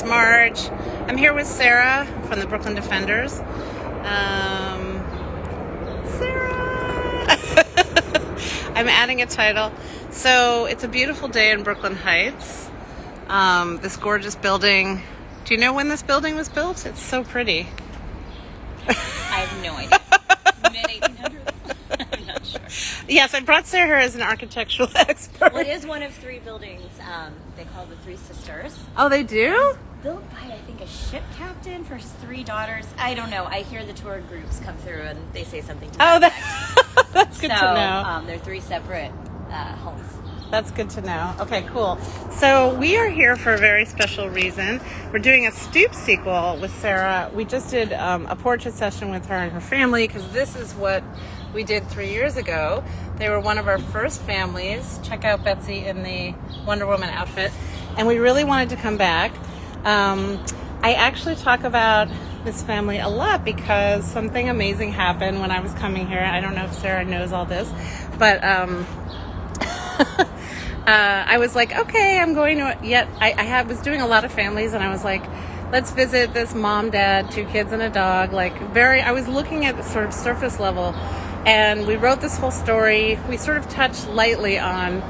Marge. I'm here with Sarah from the Brooklyn Defenders. Sarah! I'm adding a title. So it's a beautiful day in Brooklyn Heights. This gorgeous building. Do you know when this building was built? It's so pretty. I have no idea. Mid-1800s? I'm not sure. Yes, I brought Sarah as an architectural expert. Well, it is one of three buildings they call the Three Sisters. Oh, they do? Built by, I think, a ship captain for his three daughters. I don't know. I hear the tour groups come through and they say something to Oh, that. that's good to know. They're three separate homes. That's good to know. Okay, cool. So we are here for a very special reason. We're doing a Stoop sequel with Sarah. We just did a portrait session with her and her family because this is what we did 3 years ago. They were one of our first families. Check out Betsy in the Wonder Woman outfit. And we really wanted to come back. I actually talk about this family a lot because something amazing happened when I was coming here. I don't know if Sarah knows all this, but I was like, okay, I'm going to, I was doing a lot of families and I was like, let's visit this mom, dad, 2 kids and a dog. I was looking at the sort of surface level, and we wrote this whole story. We sort of touched lightly on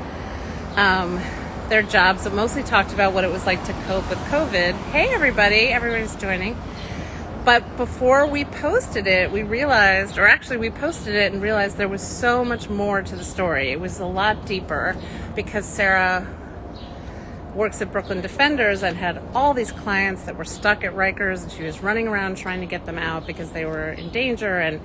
their jobs, but mostly talked about what it was like to cope with COVID. Hey, everybody's joining. But before we posted it, we posted it and realized there was so much more to the story. It was a lot deeper because Sarah works at Brooklyn Defenders and had all these clients that were stuck at Rikers, and she was running around trying to get them out because they were in danger. And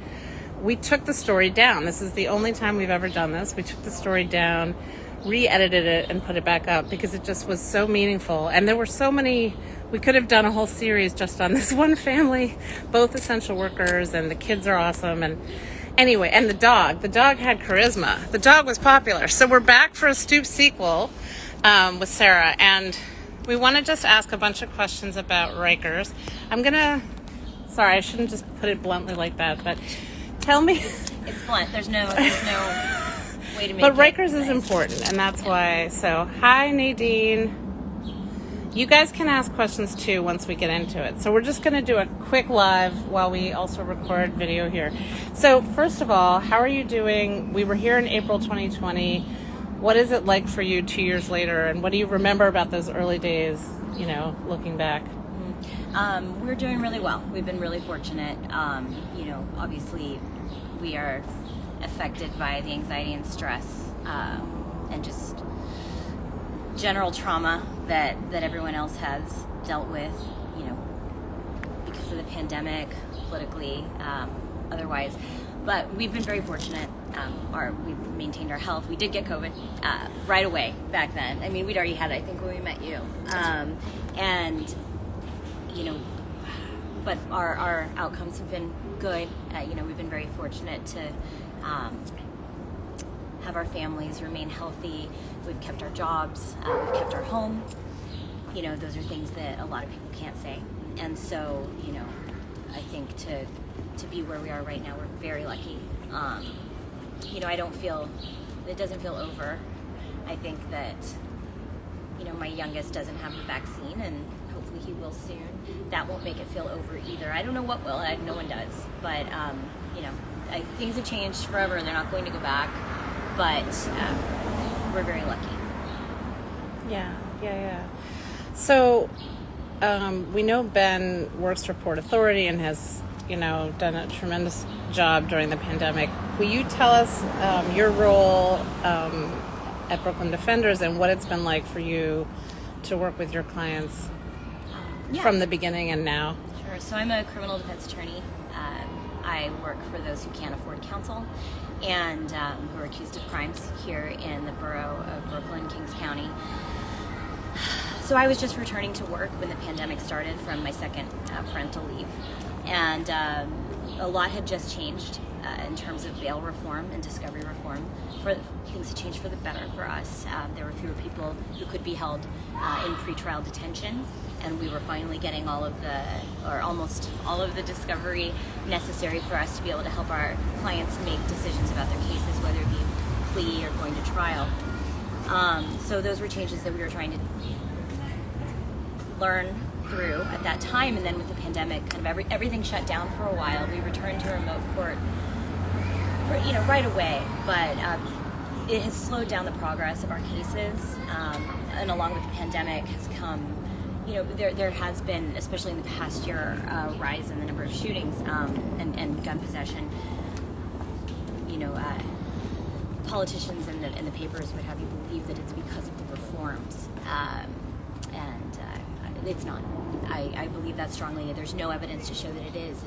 we took the story down. This is the only time we've ever done this. We took the story down, re-edited it, and put it back up because it just was so meaningful. And there were so many. We could have done a whole series just on this one family, both essential workers, and the kids are awesome. And anyway, and the dog had charisma. The dog was popular. So we're back for a Stoop sequel with Sarah, and we want to just ask a bunch of questions about Rikers. Sorry, I shouldn't just put it bluntly like that, but tell me. It's blunt. There's no way to make it. But Rikers is important, and that's why. So, hi, Nadine. You guys can ask questions too once we get into it. So we're just going to do a quick live while we also record video here. So first of all, how are you doing? We were here in April 2020. What is it like for you 2 years later? And what do you remember about those early days, looking back? We're doing really well. We've been really fortunate. Obviously we are affected by the anxiety and stress and just general trauma that everyone else has dealt with, because of the pandemic, politically, otherwise. But we've been very fortunate. We've maintained our health. We did get COVID right away back then. I mean, we'd already had it, I think, when we met you. But our outcomes have been good. We've been very fortunate to have our families remain healthy. We've kept our jobs. We've kept our home. Those are things that a lot of people can't say. And so, I think to be where we are right now, we're very lucky. It doesn't feel over. I think that, my youngest doesn't have the vaccine, and hopefully he will soon. That won't make it feel over either. I don't know what will. No one does. But, things have changed forever, and they're not going to go back. But we're very lucky. Yeah. So we know Ben works for Port Authority and has, done a tremendous job during the pandemic. Will you tell us your role at Brooklyn Defenders and what it's been like for you to work with your clients from the beginning and now? Sure. So I'm a criminal defense attorney. I work for those who can't afford counsel and who are accused of crimes here in the borough of Brooklyn, Kings County. So I was just returning to work when the pandemic started from my second parental leave. And a lot had just changed in terms of bail reform and discovery reform. Things had changed for the better for us. There were fewer people who could be held in pretrial detention, and we were finally getting almost all of the discovery necessary for us to be able to help our clients make decisions about their cases, whether it be plea or going to trial. So those were changes that we were trying to learn through at that time. And then with the pandemic, kind of everything shut down for a while. We returned to remote court, right away. But it has slowed down the progress of our cases. And along with the pandemic has come, there has been, especially in the past year, a rise in the number of shootings and gun possession. Politicians and the papers would have you believe that it's because of the reforms, and it's not. I believe that strongly. There's no evidence to show that it is.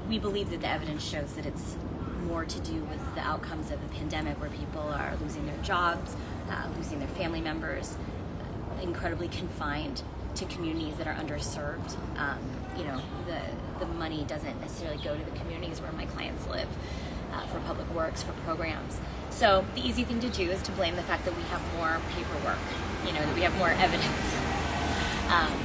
We believe that the evidence shows that it's more to do with the outcomes of the pandemic, where people are losing their jobs, losing their family members, incredibly confined to communities that are underserved. The money doesn't necessarily go to the communities where my clients live. For public works, for programs. So the easy thing to do is to blame the fact that we have more paperwork, that we have more evidence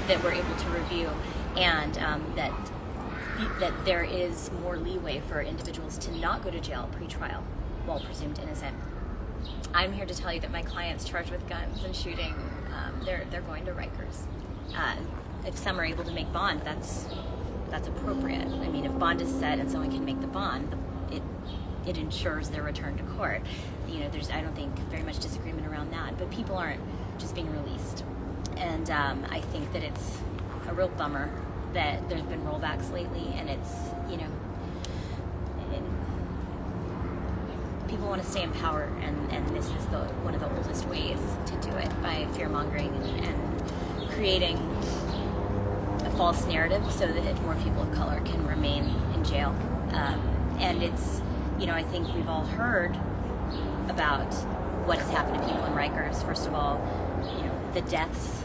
that we're able to review, and that there is more leeway for individuals to not go to jail pre-trial while presumed innocent. I'm here to tell you that my clients charged with guns and shooting, they're going to Rikers. If some are able to make bond, that's appropriate. I mean, if bond is set and someone can make the bond, it ensures their return to court. There's, I don't think, very much disagreement around that. But people aren't just being released, and I think that it's a real bummer that there's been rollbacks lately, and it's people want to stay in power, and this is one of the oldest ways to do it, by fear mongering and creating a false narrative so that more people of color can remain in jail. And it's, I think we've all heard about what has happened to people in Rikers. First of all, the deaths,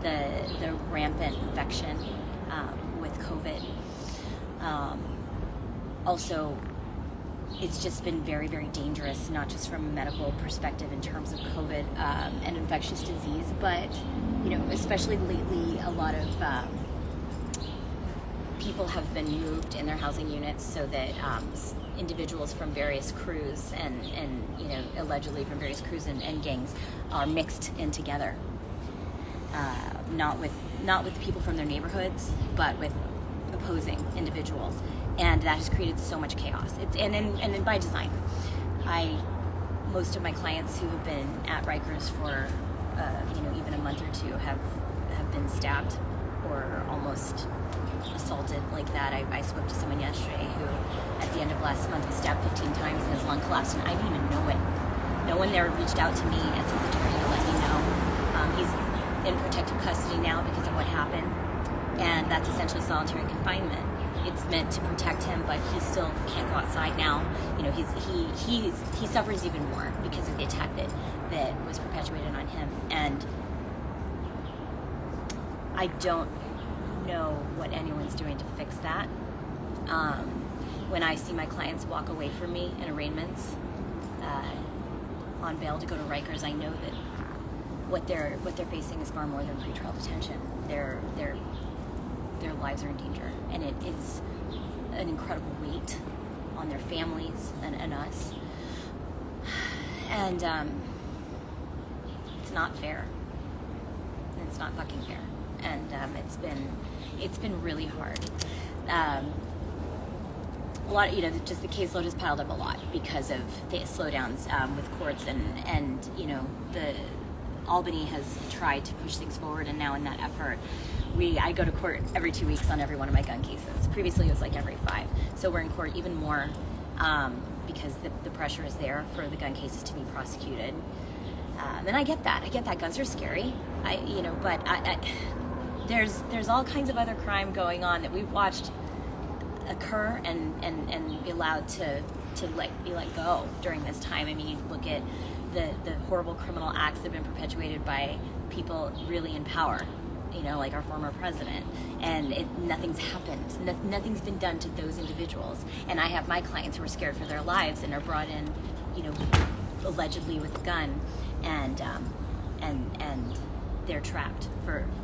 the rampant infection with COVID. Also, it's just been very, very dangerous, not just from a medical perspective in terms of COVID and infectious disease, but, especially lately, a lot of people have been moved in their housing units so that individuals from various crews and allegedly from various crews and gangs are mixed in together. Not with people from their neighborhoods, but with opposing individuals, and that has created so much chaos. And by design. Most of my clients who have been at Rikers for even a month or two have been stabbed or almost assaulted like that. I spoke to someone yesterday who, at the end of last month, was stabbed 15 times and his lung collapsed, and I didn't even know it. No one there reached out to me as his attorney to let me know. He's in protective custody now because of what happened, and that's essentially solitary confinement. It's meant to protect him, but he still can't go outside now. He suffers even more because of the attack that was perpetuated on him, and I don't know what anyone's doing to fix that. When I see my clients walk away from me in arraignments on bail to go to Rikers, I know that what they're facing is far more than pretrial detention. Their lives are in danger, and it is an incredible weight on their families and us. And it's not fair. It's not fucking fair. And it's been really hard. A lot, just the caseload has piled up a lot because of the slowdowns with courts, and the Albany has tried to push things forward, and now in that effort, I go to court every 2 weeks on every one of my gun cases. Previously, it was like every 5. So we're in court even more because the pressure is there for the gun cases to be prosecuted. And I get that. Guns are scary. But there's all kinds of other crime going on that we've watched occur and be allowed to be let go during this time. I mean, you look at the horrible criminal acts that have been perpetuated by people really in power, like our former president, and nothing's happened. Nothing's been done to those individuals. And I have my clients who are scared for their lives and are brought in, allegedly with a gun, and they're trapped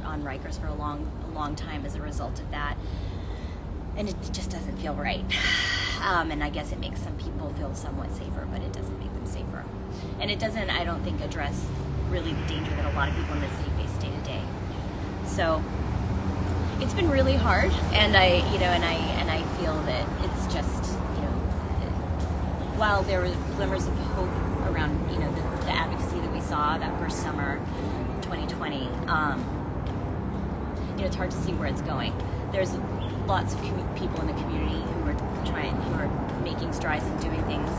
on Rikers for a long time as a result of that. And it just doesn't feel right. And I guess it makes some people feel somewhat safer, but it doesn't make them safer. And it doesn't, I don't think, address really the danger that a lot of people in the city face day to day. So it's been really hard, and I feel that it's just, while there were glimmers of hope around, the advocacy that we saw that first summer, 2020, it's hard to see where it's going. There's lots of people in the community who are making strides and doing things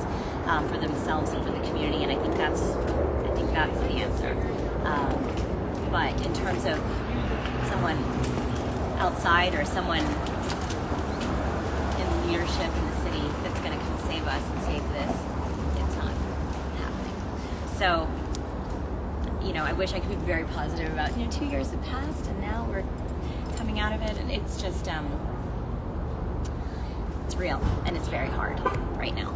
for themselves and for the community, and I think that's the answer. But in terms of someone outside or someone in leadership in the city that's going to come save us and save this, it's not happening. So, I wish I could be very positive about, 2 years have passed and now we're coming out of it, and it's just, it's real and it's very hard right now.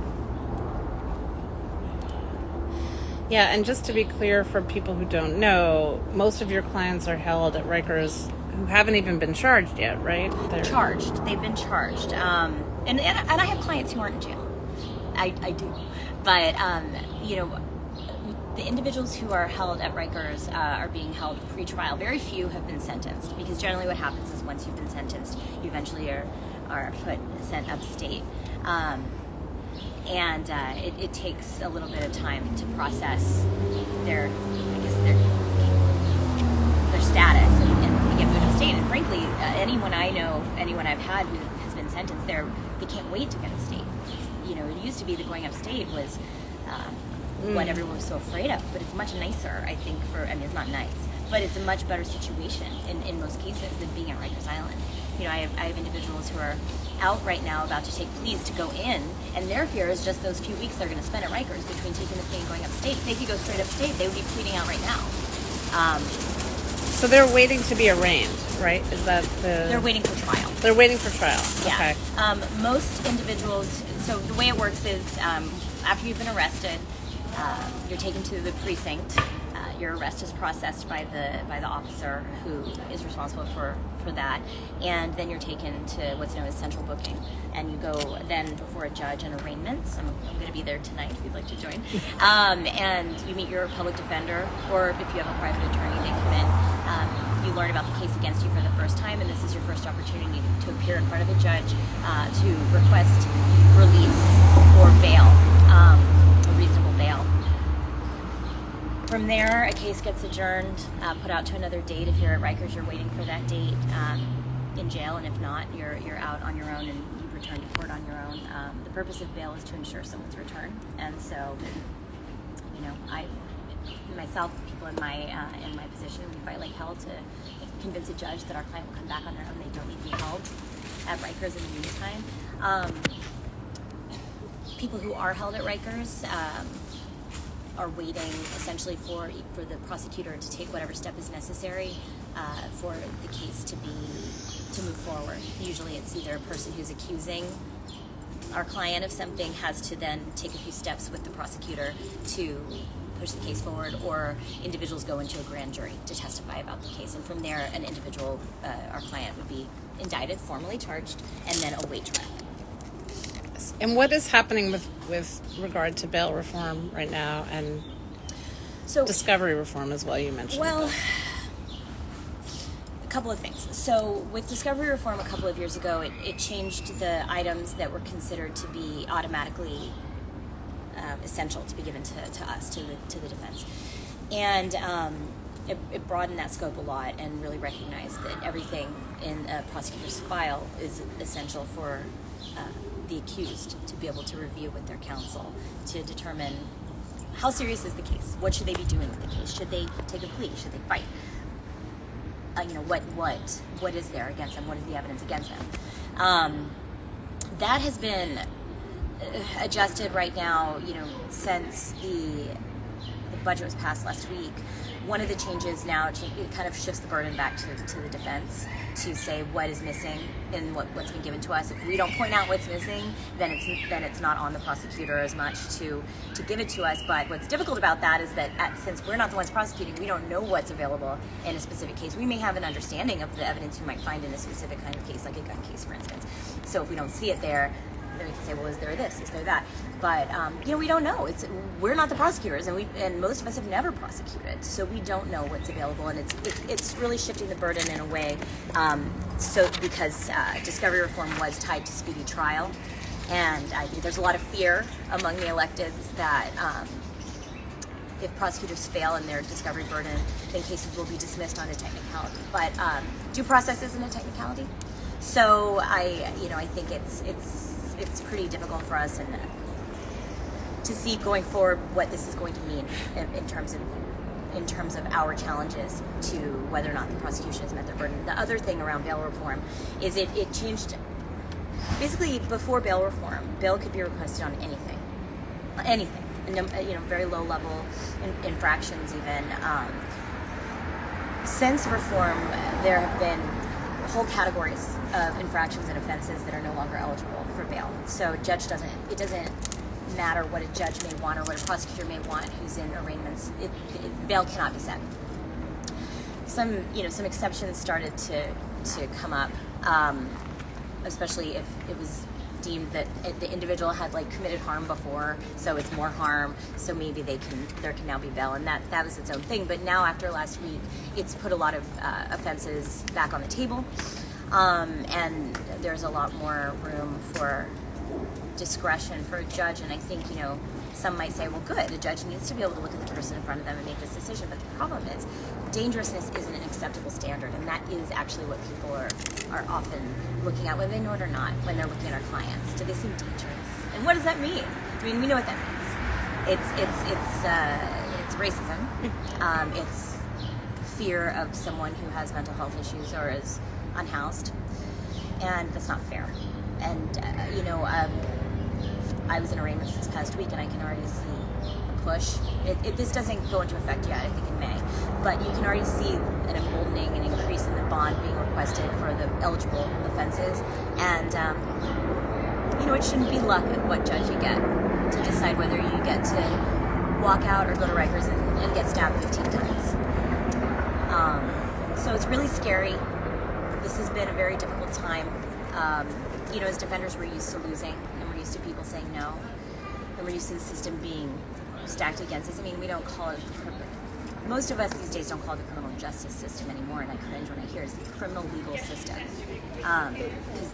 Yeah, and just to be clear for people who don't know, most of your clients are held at Rikers who haven't even been charged yet, right? Charged. They've been charged. And I have clients who aren't in jail. I do. But, the individuals who are held at Rikers are being held pre-trial. Very few have been sentenced, because generally what happens is once you've been sentenced, you eventually are sent upstate. And it takes a little bit of time to process their status and get moved upstate. And frankly, anyone I've had who has been sentenced there, they can't wait to get upstate. It used to be that going upstate was what everyone was so afraid of, but it's much nicer, I think, it's not nice, but it's a much better situation in most cases than being at Rikers Island. I have individuals who are out right now about to take pleas to go in, and their fear is just those few weeks they're going to spend at Rikers between taking the plea and going upstate. If they could go straight upstate, they would be pleading out right now. So they're waiting to be arraigned, right? Is that They're waiting for trial. They're waiting for trial. Yeah. Okay. Most individuals. So the way it works is, after you've been arrested, you're taken to the precinct. Your arrest is processed by the officer who is responsible for that, and then you're taken to what's known as central booking, and you go then before a judge in arraignments. I'm going to be there tonight if you'd like to join. And you meet your public defender, or if you have a private attorney, they come in. You learn about the case against you for the first time, and this is your first opportunity to appear in front of a judge to request release or bail, a reasonable bail. From there, a case gets adjourned, put out to another date. If you're at Rikers, you're waiting for that date in jail, and if not, you're out on your own and you return to court on your own. The purpose of bail is to ensure someone's return, and so, I myself, people in my position, we fight like hell to convince a judge that our client will come back on their own. They don't need to be held at Rikers in the meantime. People who are held at Rikers are waiting essentially for the prosecutor to take whatever step is necessary for the case to move forward. Usually it's either a person who's accusing our client of something has to then take a few steps with the prosecutor to push the case forward, or individuals go into a grand jury to testify about the case, and from there an individual, our client, would be indicted, formally charged, and then await trial. And what is happening with regard to bail reform right now, and discovery reform as well, you mentioned? Well, a couple of things. So with discovery reform a couple of years ago, it changed the items that were considered to be automatically essential to be given to us, to the defense. And it broadened that scope a lot and really recognized that everything in a prosecutor's file is essential for the accused to be able to review with their counsel to determine how serious is the case. What should they be doing with the case? Should they take a plea? Should they fight? What is there against them? What is the evidence against them? That has been adjusted right now, since the budget was passed last week. One of the changes now, it kind of shifts the burden back to the defense to say what is missing in what's been given to us. If we don't point out what's missing, then it's not on the prosecutor as much to give it to us. But what's difficult about that is that since we're not the ones prosecuting, we don't know what's available in a specific case. We may have an understanding of the evidence you might find in a specific kind of case, like a gun case, for instance. So if we don't see it there, then we can say, well, is there this? Is there that? But we don't know. We're not the prosecutors, and most of us have never prosecuted, so we don't know what's available, and it's really shifting the burden in a way. Because discovery reform was tied to speedy trial, and I think there's a lot of fear among the electeds that if prosecutors fail in their discovery burden, then cases will be dismissed on a technicality. But due process isn't a technicality, so I think it's pretty difficult for us to see going forward what this is going to mean in terms of our challenges to whether or not the prosecution has met their burden. The other thing around bail reform is it changed. Basically, before bail reform, bail could be requested on anything, and very low level infractions even. Since reform, there have been whole categories of infractions and offenses that are no longer eligible for bail. So it doesn't matter what a judge may want or what a prosecutor may want who's in arraignments. Bail cannot be set. Some exceptions started to come up, especially if it was deemed that the individual had committed harm before, so it's more harm, so maybe there can now be bail, and that was its own thing. But now, after last week, it's put a lot of offenses back on the table, and there's a lot more room for discretion for a judge. And I think some might say, well, good, a judge needs to be able to look at the person in front of them and make this decision. But the problem is, dangerousness isn't an acceptable standard, and that is actually what people are often looking at, whether they know it or not, when they're looking at our clients. Do they seem dangerous? And what does that mean? I mean, we know what that means. It's racism. It's fear of someone who has mental health issues or is unhoused, and that's not fair. And I was in arraignments this past week, and I can already see a push. This doesn't go into effect yet, I think in May, but you can already see an emboldening, an increase in the bond being requested for the eligible offenses. And it shouldn't be luck of what judge you get to decide whether you get to walk out or go to Rikers and get stabbed 15 times. So it's really scary. This has been a very difficult time. As defenders, we're used to losing, and we're used to people saying no, and we're used to the system being stacked against us. I mean, we don't call it most of us these days don't call it the criminal justice system anymore, and I cringe when I hear it's the criminal legal system, because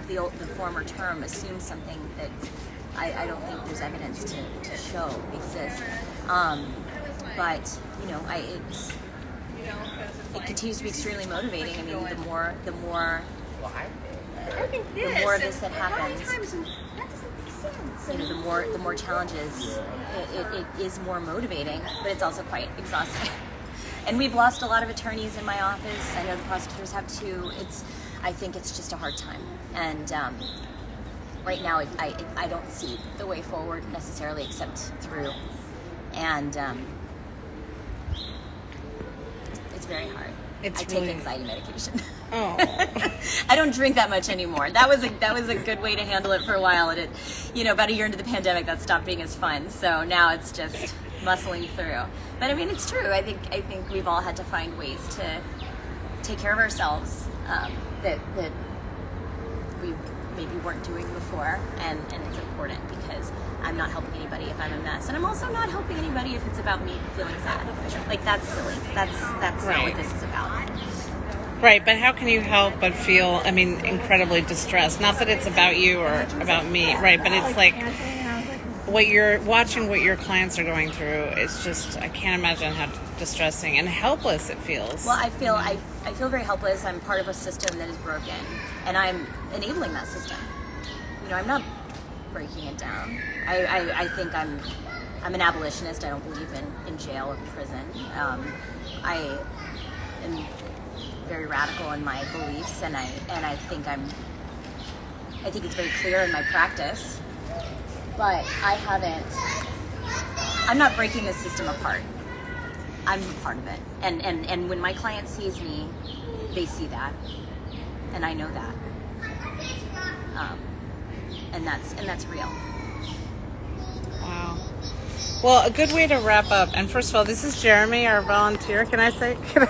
the former term assumes something that I don't think there's evidence to show exists. But it continues to be extremely motivating. I mean, the more of this that happens, the more challenges, it is more motivating, but it's also quite exhausting. And we've lost a lot of attorneys in my office. I know the prosecutors have too. I think it's just a hard time. And right now, I don't see the way forward necessarily except through. And it's very hard. I take anxiety medication. Oh. I don't drink that much anymore. That was a good way to handle it for a while. And about a year into the pandemic, that stopped being as fun. So now it's just muscling through. But I mean, it's true. I think we've all had to find ways to take care of ourselves that we maybe weren't doing before, and it's important because I'm not helping anybody if I'm a mess, and I'm also not helping anybody if it's about me feeling sad. That's silly. That's right. Not what this is about. Right, but how can you help but feel, incredibly distressed? Not that it's about you or about me, right? But it's like what you're watching, what your clients are going through. It's just, I can't imagine how distressing and helpless it feels. Well, I feel very helpless. I'm part of a system that is broken, and I'm enabling that system. I'm not breaking it down. I think I'm an abolitionist. I don't believe in jail or prison. I am very radical in my beliefs, and I think it's very clear in my practice. But I'm not breaking the system apart. I'm a part of it. And when my client sees me, they see that. And I know that. And that's real. Wow. Well, a good way to wrap up. And first of all, this is Jeremy, our volunteer. Can I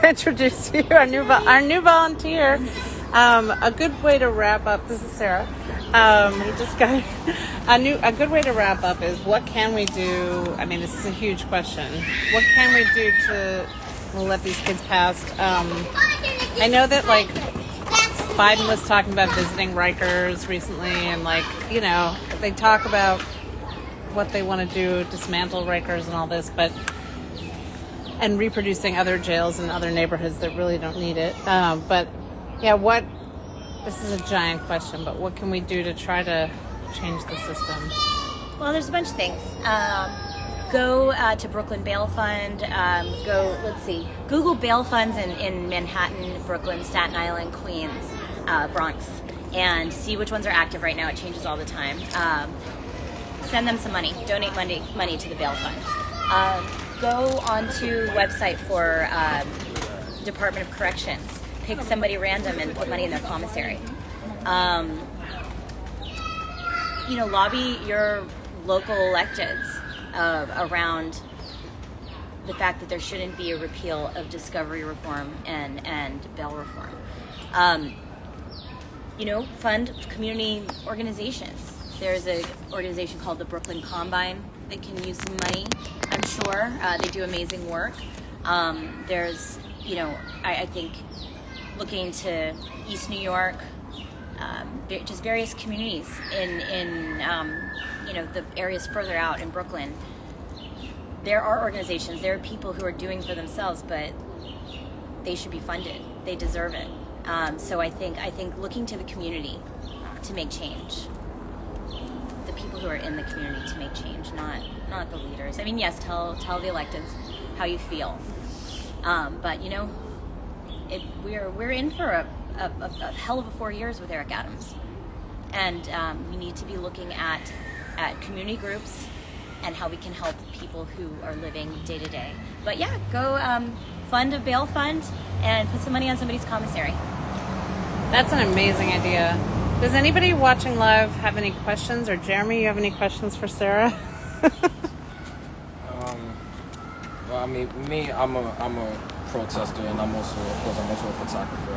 introduce you, our new volunteer? A good way to wrap up. This is Sarah. We just got a good way to wrap up is what can we do? I mean, this is a huge question. What can we do to let these kids past? I know that like Biden was talking about visiting Rikers recently, and like they talk about what they want to do, dismantle Rikers and all this, and reproducing other jails in other neighborhoods that really don't need it. But yeah, this is a giant question, but what can we do to try to change the system? Well, there's a bunch of things. Go to Brooklyn Bail Fund. Google bail funds in Manhattan, Brooklyn, Staten Island, Queens, Bronx, and see which ones are active right now. It changes all the time. Send them some money. Donate money to the bail funds. Go onto website for Department of Corrections. Pick somebody random and put money in their commissary. Lobby your local electeds around the fact that there shouldn't be a repeal of discovery reform and bail reform. Fund community organizations. There's an organization called the Brooklyn Combine that can use some money, I'm sure. They do amazing work. There's, I think looking to East New York, just various communities in the areas further out in Brooklyn. There are organizations, there are people who are doing for themselves, but they should be funded. They deserve it. So I think looking to the community to make change. The people who are in the community to make change, not the leaders. I mean, yes, tell the electeds how you feel, but we're in for a hell of a 4 years with Eric Adams, and we need to be looking at community groups and how we can help people who are living day to day. But yeah, go fund a bail fund and put some money on somebody's commissary. That's an amazing idea. Does anybody watching live have any questions? Or Jeremy, you have any questions for Sarah? Well, I mean, me, I'm a protester, and I'm also a photographer.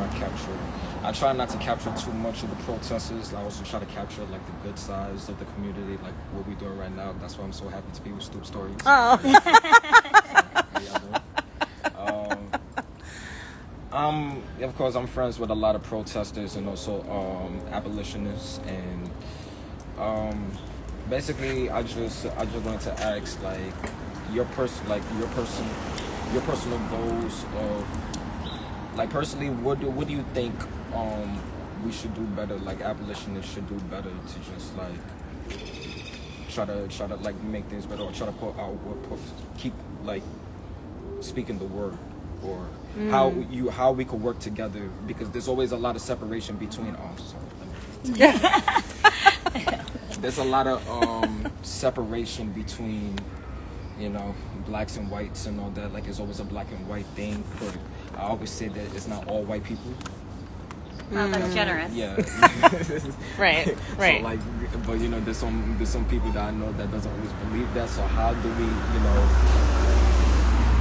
I try not to capture too much of the protesters. I also try to capture like the good sides of the community, like what we're doing right now. That's why I'm so happy to be with Stoop Stories. Oh. Of course, I'm friends with a lot of protesters and also abolitionists, and basically, I just wanted to ask like your personal goals of like personally, what do you think we should do better? Like abolitionists should do better to just like try to like make things better, or try to keep like speaking the word, or how we could work together, because there's always a lot of separation between there's a lot of separation between blacks and whites and all that. Like there's always a black and white thing, but I always say that it's not all white people. Well, that's generous. Yeah. Right. So like, but there's some people that I know that doesn't always believe that. So how do we,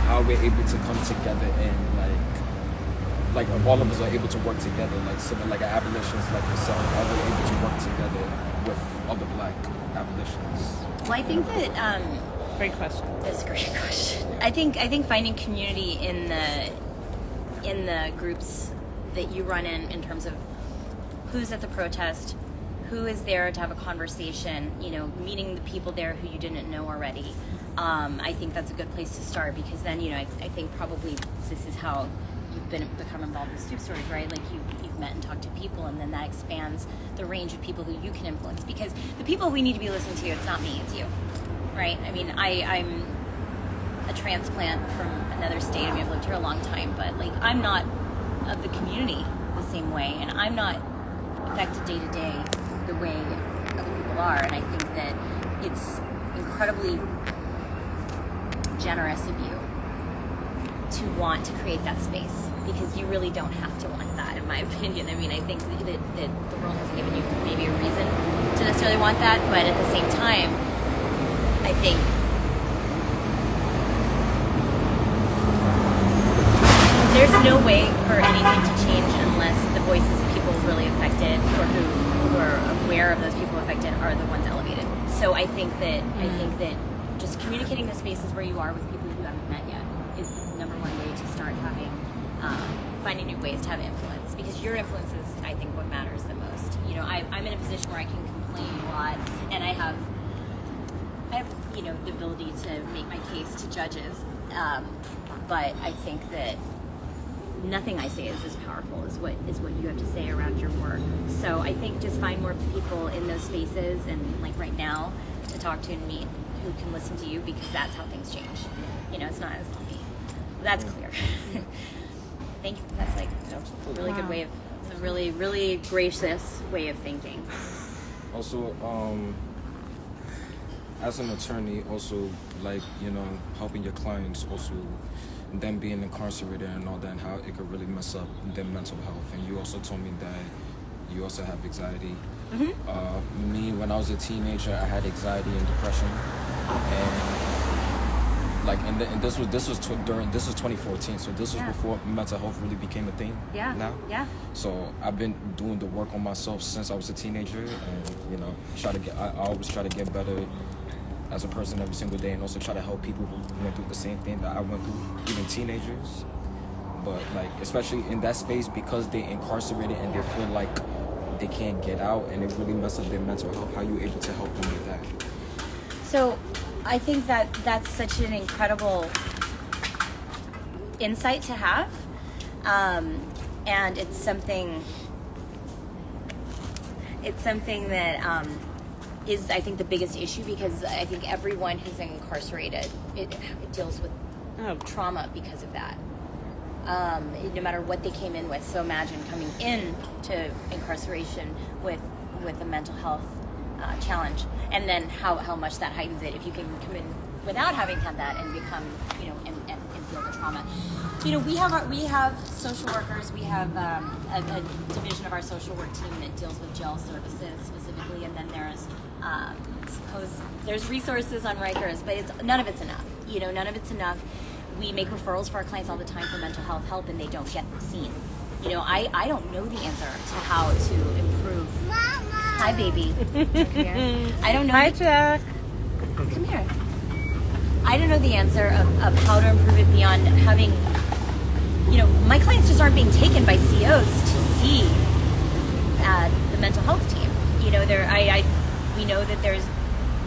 how we're able to come together and like all of us are able to work together, like someone like an abolitionist like yourself, how we're able to work together with other black abolitionists? Well, I think that Great question. that's a great question. I think finding community in the groups that you run in terms of who's at the protest, who is there to have a conversation, meeting the people there who you didn't know already. I think that's a good place to start, because then, I think probably this is how you've become involved with Stoop Stories, right? Like you've met and talked to people, and then that expands the range of people who you can influence, because the people we need to be listening to, it's not me, it's you, right? I mean, I'm a transplant from another state. I mean, I've lived here a long time, but like I'm not of the community the same way, and I'm not affected day to day the way other people are. And I think that it's incredibly generous of you to want to create that space, because you really don't have to want that, in my opinion. I mean, I think that the world hasn't given you maybe a reason to necessarily want that, but at the same time, I think there's no way for anything to change unless the voices of people people really affected or who are aware of those people affected are the ones elevated. So I think that just communicating the spaces where you are with people you haven't met yet is the number one way to start having finding new ways to have influence, because your influence is, I think, what matters the most. You know, I'm in a position where I can complain a lot, and I have the ability to make my case to judges, but I think that nothing I say is as powerful as what you have to say around your work. So I think just find more people in those spaces, and like right now, to talk to and meet who can listen to you, because that's how things change. You know, it's not me. That's clear. Thank you. That's like a really good way of. It's a really, really gracious way of thinking. Also, as an attorney, also, like, you know, helping your clients, also them being incarcerated and all that, and how it could really mess up their mental health. And you also told me that you also have anxiety. Mm-hmm. Me, when I was a teenager, I had anxiety and depression, and like, and this was 2014, so this was before mental health really became a thing. Now. So I've been doing the work on myself since I was a teenager, and you know, I always try to get better as a person every single day, and also try to help people who went through the same thing that I went through, even teenagers. But like, especially in that space, because they're incarcerated and they feel like they can't get out, and it really messes up their mental health. How are you able to help them with that? So I think that that's such an incredible insight to have, and it's something that is, I think, the biggest issue, because I think everyone who's incarcerated it deals with trauma because of that, no matter what they came in with. So imagine coming in to incarceration with a mental health challenge, and then how much that heightens it if you can come in without having had that and become, you know, and feel the trauma. You know, we have social workers. We have a division of our social work team that deals with jail services specifically, and then there's resources on Rikers, but none of it's enough. You know, none of it's enough. We make referrals for our clients all the time for mental health help, and they don't get seen. You know, I don't know the answer to how to improve. Hi, baby. Come here. I don't know. Hi, Jack. Come here. I don't know the answer of how to improve it beyond having, you know, my clients just aren't being taken by COs to see the mental health team. You know, we know that there's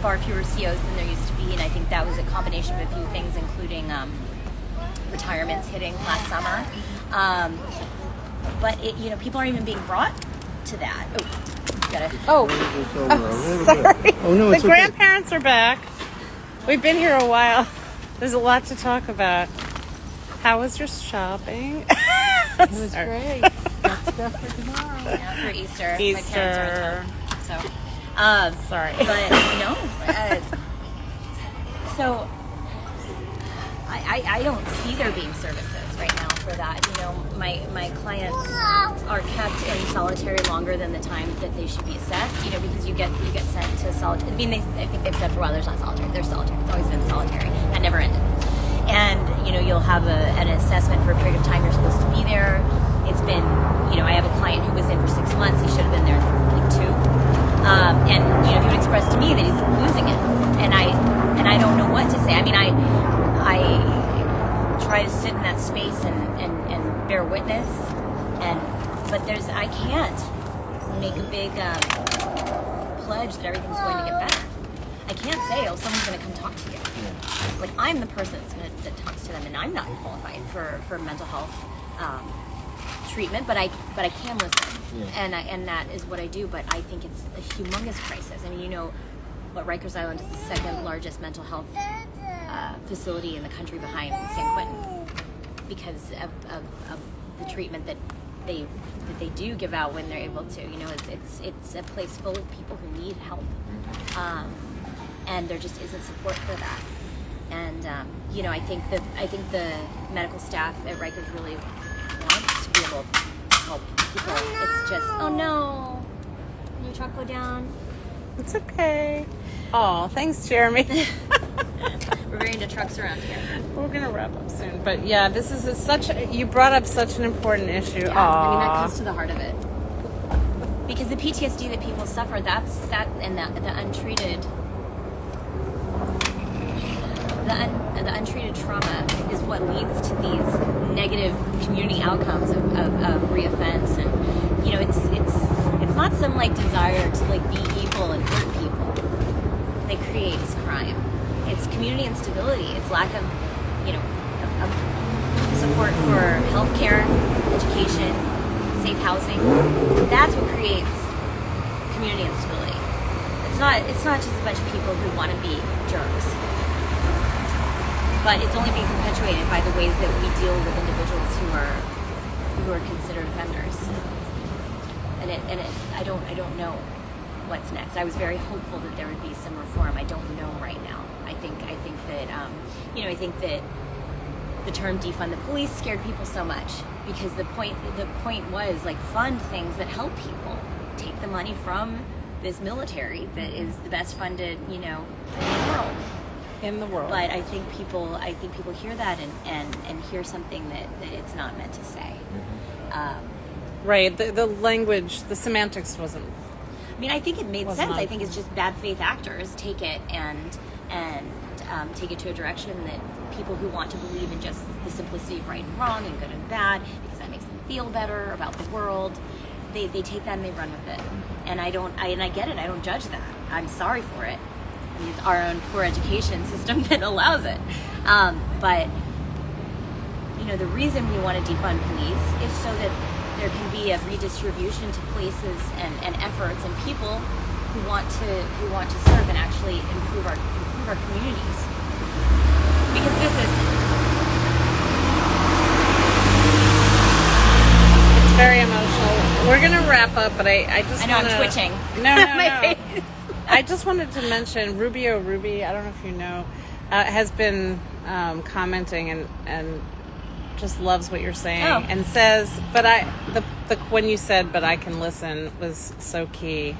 far fewer COs than there used to be, and I think that was a combination of a few things, including retirements hitting last summer. But you know, people aren't even being brought to that. Sorry. Oh no, it's the grandparents are back. We've been here a while. There's a lot to talk about. How was your shopping? It was great. Got stuff for tomorrow. Yeah, for Easter. Easter. My parents are at home, so. Sorry. But no. So I don't see there being services right now for that. You know, my clients are kept in solitary longer than the time that they should be assessed. You know, because you get sent to solitary. I mean, I think they've said for a while there's not solitary. There's solitary. It's always been solitary. That never ended. And you know, you'll have an assessment for a period of time you're supposed to be there. It's been, you know, I have a client who was in for 6 months. He should have been there like 2. And you know, he would express to me that he's losing it, and I don't know what to say. I mean, I try to sit in that space and bear witness, but I can't make a big pledge that everything's going to get better. I can't say, oh, someone's going to come talk to you. Like, I'm the person that talks to them, and I'm not qualified for mental health treatment, but I can listen, and that is what I do. But I think it's a humongous crisis. I mean, you know, what Rikers Island is the second largest mental health facility in the country behind San Quentin, because of the treatment that they do give out when they're able to. You know, it's a place full of people who need help, and there just isn't support for that. And you know, I think the medical staff at Rikers really wants to be able to help people. It's just, oh no, can your truck go down? It's okay. Oh, thanks, Jeremy. We're very into trucks around here. We're gonna wrap up soon, but yeah, this is you brought up such an important issue. Yeah, I mean, that comes to the heart of it. because the PTSD that people suffer, and the untreated the untreated trauma is what leads to these negative community outcomes of reoffense. And it's not some like desire to like be evil and hurt people that creates crime. It's community instability. It's lack of of support for healthcare, education, safe housing. That's what creates community instability. It's not just a bunch of people who want to be jerks, but it's only being perpetuated by the ways that we deal with individuals who are considered offenders. And I don't know what's next. I was very hopeful that there would be some reform. I don't know right now. I think that the term defund the police scared people so much because the point was like fund things that help people. Take the money from this military that is the best funded, in the world. In the world. But I think people hear that and hear something that it's not meant to say. Right. The language, the semantics wasn't. I mean, I think it made sense. I think it's just bad faith actors take it and take it to a direction that people who want to believe in just the simplicity of right and wrong and good and bad, because that makes them feel better about the world, they take that and they run with it. And I get it. I don't judge that. I'm sorry for it. I mean, it's our own poor education system that allows it. But the reason we want to defund police is so that there can be a redistribution to places and efforts and people who want to serve and actually improve our communities. Because this is It's very emotional. We're gonna wrap up, but I know I'm twitching. No. My face. I just wanted to mention Ruby, I don't know if you know, has been commenting and just loves what you're saying and says, but when you said, but I can listen was so key.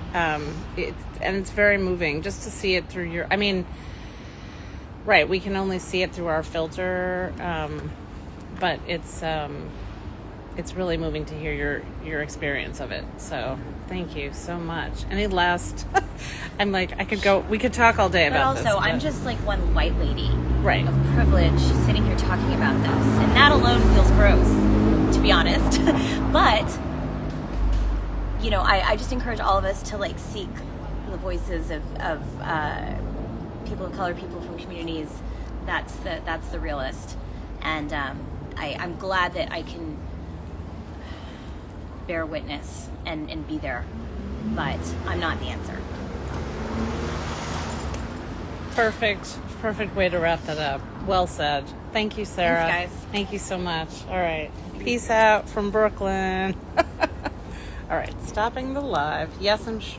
It's very moving just to see it through right, we can only see it through our filter, but it's really moving to hear your experience of it. So thank you so much. Any last, I'm like, we could talk all day about this. But also, I'm just like one white lady right. of privilege sitting here talking about this. And that alone feels gross, to be honest. But, I just encourage all of us to like seek the voices of people of color, people from communities. That's the realist. And I'm glad that I can bear witness and be there, but I'm not the answer. Perfect way to wrap that up. Well said. Thank you, Sarah. Thanks, guys. Thank you so much. All right. Peace out from Brooklyn. All right. Stopping the live. Yes, I'm sure.